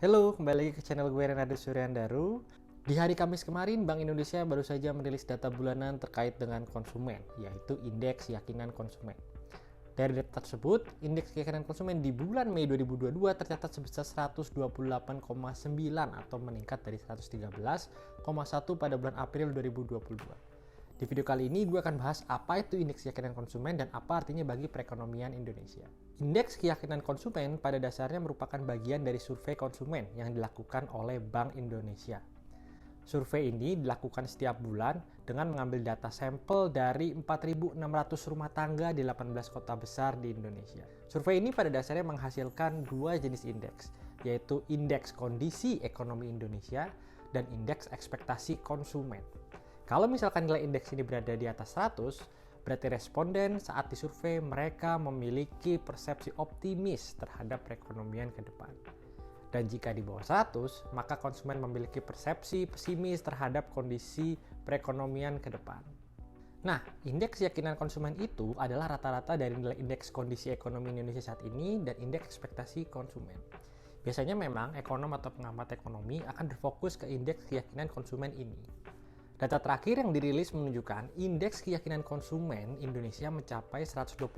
Halo, kembali lagi ke channel gue Renado Suryandaru. Di hari Kamis kemarin, Bank Indonesia baru saja merilis data bulanan terkait dengan konsumen, yaitu Indeks Keyakinan Konsumen. Dari data tersebut, Indeks Keyakinan Konsumen di bulan Mei 2022 tercatat sebesar 128,9 atau meningkat dari 113,1 pada bulan April 2022. Di video kali ini gue akan bahas apa itu indeks keyakinan konsumen dan apa artinya bagi perekonomian Indonesia. Indeks keyakinan konsumen pada dasarnya merupakan bagian dari survei konsumen yang dilakukan oleh Bank Indonesia. Survei ini dilakukan setiap bulan dengan mengambil data sampel dari 4.600 rumah tangga di 18 kota besar di Indonesia. Survei ini pada dasarnya menghasilkan dua jenis indeks, yaitu indeks kondisi ekonomi Indonesia dan indeks ekspektasi konsumen. Kalau misalkan nilai indeks ini berada di atas 100, berarti responden saat disurvei mereka memiliki persepsi optimis terhadap perekonomian ke depan. Dan jika di bawah 100, maka konsumen memiliki persepsi pesimis terhadap kondisi perekonomian ke depan. Nah, indeks keyakinan konsumen itu adalah rata-rata dari nilai indeks kondisi ekonomi Indonesia saat ini dan indeks ekspektasi konsumen. Biasanya memang ekonom atau pengamat ekonomi akan berfokus ke indeks keyakinan konsumen ini. Data terakhir yang dirilis menunjukkan indeks keyakinan konsumen Indonesia mencapai 128,9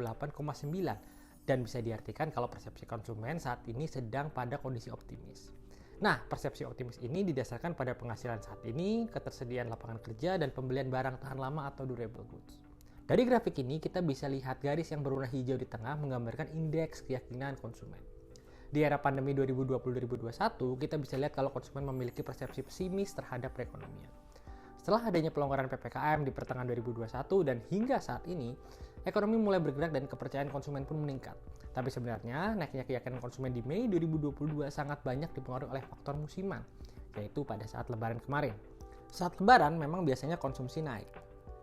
dan bisa diartikan kalau persepsi konsumen saat ini sedang pada kondisi optimis. Nah, persepsi optimis ini didasarkan pada penghasilan saat ini, ketersediaan lapangan kerja, dan pembelian barang tahan lama atau durable goods. Dari grafik ini kita bisa lihat garis yang berwarna hijau di tengah menggambarkan indeks keyakinan konsumen. Di era pandemi 2020-2021, kita bisa lihat kalau konsumen memiliki persepsi pesimis terhadap perekonomian. Setelah adanya pelonggaran PPKM di pertengahan 2021 dan hingga saat ini, ekonomi mulai bergerak dan kepercayaan konsumen pun meningkat. Tapi sebenarnya, naiknya keyakinan konsumen di Mei 2022 sangat banyak dipengaruhi oleh faktor musiman, yaitu pada saat Lebaran kemarin. Saat Lebaran memang biasanya konsumsi naik.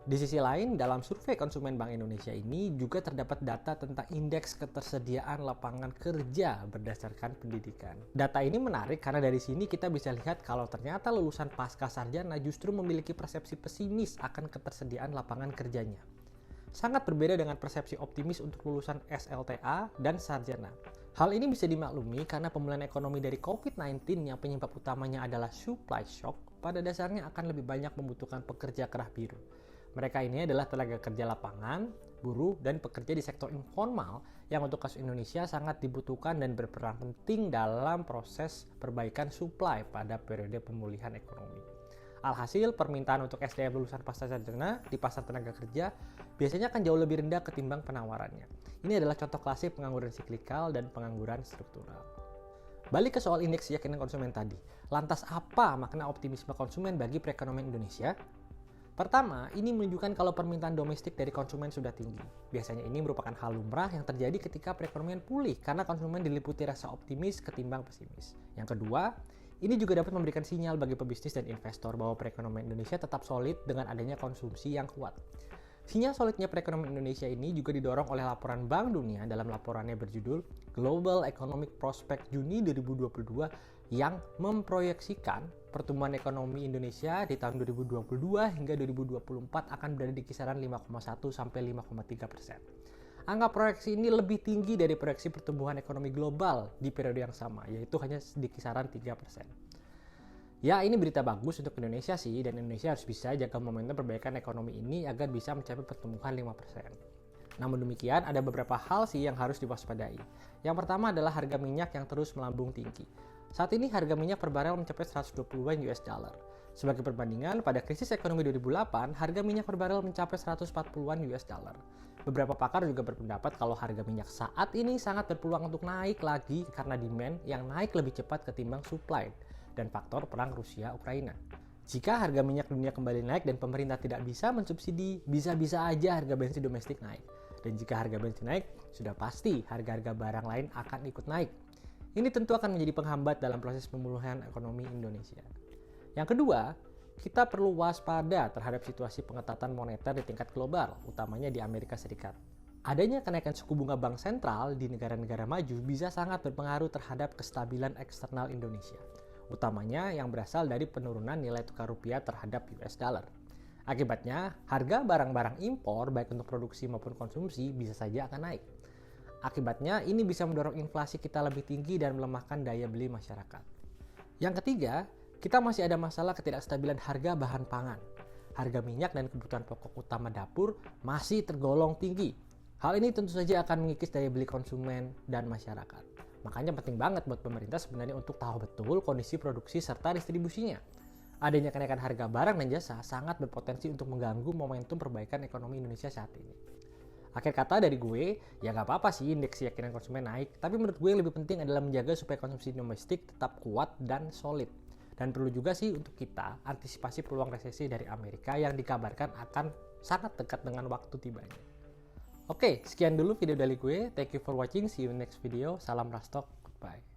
Di sisi lain, dalam survei konsumen Bank Indonesia ini juga terdapat data tentang indeks ketersediaan lapangan kerja berdasarkan pendidikan. Data ini menarik karena dari sini kita bisa lihat kalau ternyata lulusan pasca sarjana justru memiliki persepsi pesimis akan ketersediaan lapangan kerjanya. Sangat berbeda dengan persepsi optimis untuk lulusan SLTA dan sarjana. Hal ini bisa dimaklumi karena pemulihan ekonomi dari COVID-19 yang penyebab utamanya adalah supply shock pada dasarnya akan lebih banyak membutuhkan pekerja kerah biru. Mereka ini adalah tenaga kerja lapangan, buruh, dan pekerja di sektor informal yang untuk kasus Indonesia sangat dibutuhkan dan berperan penting dalam proses perbaikan supply pada periode pemulihan ekonomi. Alhasil, permintaan untuk SDM lulusan pasca sarjana di pasar tenaga kerja biasanya akan jauh lebih rendah ketimbang penawarannya. Ini adalah contoh klasik pengangguran siklikal dan pengangguran struktural. Balik ke soal indeks keyakinan konsumen tadi. Lantas apa makna optimisme konsumen bagi perekonomian Indonesia? Pertama, ini menunjukkan kalau permintaan domestik dari konsumen sudah tinggi. Biasanya ini merupakan hal lumrah yang terjadi ketika perekonomian pulih karena konsumen diliputi rasa optimis ketimbang pesimis. Yang kedua, ini juga dapat memberikan sinyal bagi pebisnis dan investor bahwa perekonomian Indonesia tetap solid dengan adanya konsumsi yang kuat. Sinyal solidnya perekonomian Indonesia ini juga didorong oleh laporan Bank Dunia dalam laporannya berjudul Global Economic Prospect Juni 2022 yang memproyeksikan pertumbuhan ekonomi Indonesia di tahun 2022 hingga 2024 akan berada di kisaran 5,1 sampai 5,3%. Angka proyeksi ini lebih tinggi dari proyeksi pertumbuhan ekonomi global di periode yang sama, yaitu hanya di kisaran 3%. Ya, ini berita bagus untuk Indonesia sih, dan Indonesia harus bisa jaga momentum perbaikan ekonomi ini agar bisa mencapai pertumbuhan 5%. Namun demikian, ada beberapa hal sih yang harus diwaspadai. Yang pertama adalah harga minyak yang terus melambung tinggi. Saat ini harga minyak per barel mencapai 120 US dollar. Sebagai perbandingan, pada krisis ekonomi 2008, harga minyak per barel mencapai 140 US dollar. Beberapa pakar juga berpendapat kalau harga minyak saat ini sangat berpeluang untuk naik lagi karena demand yang naik lebih cepat ketimbang supply dan faktor perang Rusia-Ukraina. Jika harga minyak dunia kembali naik dan pemerintah tidak bisa mensubsidi, bisa-bisa aja harga bensin domestik naik. Dan jika harga bensin naik, sudah pasti harga-harga barang lain akan ikut naik. Ini tentu akan menjadi penghambat dalam proses pemulihan ekonomi Indonesia. Yang kedua, kita perlu waspada terhadap situasi pengetatan moneter di tingkat global, utamanya di Amerika Serikat. Adanya kenaikan suku bunga bank sentral di negara-negara maju bisa sangat berpengaruh terhadap kestabilan eksternal Indonesia, utamanya yang berasal dari penurunan nilai tukar rupiah terhadap US dollar. Akibatnya, harga barang-barang impor baik untuk produksi maupun konsumsi bisa saja akan naik. Akibatnya, ini bisa mendorong inflasi kita lebih tinggi dan melemahkan daya beli masyarakat. Yang ketiga, kita masih ada masalah ketidakstabilan harga bahan pangan. Harga minyak dan kebutuhan pokok utama dapur masih tergolong tinggi. Hal ini tentu saja akan mengikis daya beli konsumen dan masyarakat. Makanya penting banget buat pemerintah sebenarnya untuk tahu betul kondisi produksi serta distribusinya. Adanya kenaikan harga barang dan jasa sangat berpotensi untuk mengganggu momentum perbaikan ekonomi Indonesia saat ini. Akhir kata dari gue, ya nggak apa-apa sih indeks keyakinan konsumen naik, tapi menurut gue yang lebih penting adalah menjaga supaya konsumsi domestik tetap kuat dan solid. Dan perlu juga sih untuk kita antisipasi peluang resesi dari Amerika yang dikabarkan akan sangat dekat dengan waktu tibanya. Oke, sekian dulu video dari gue. Thank you for watching. See you in next video. Salam Rastok. Goodbye.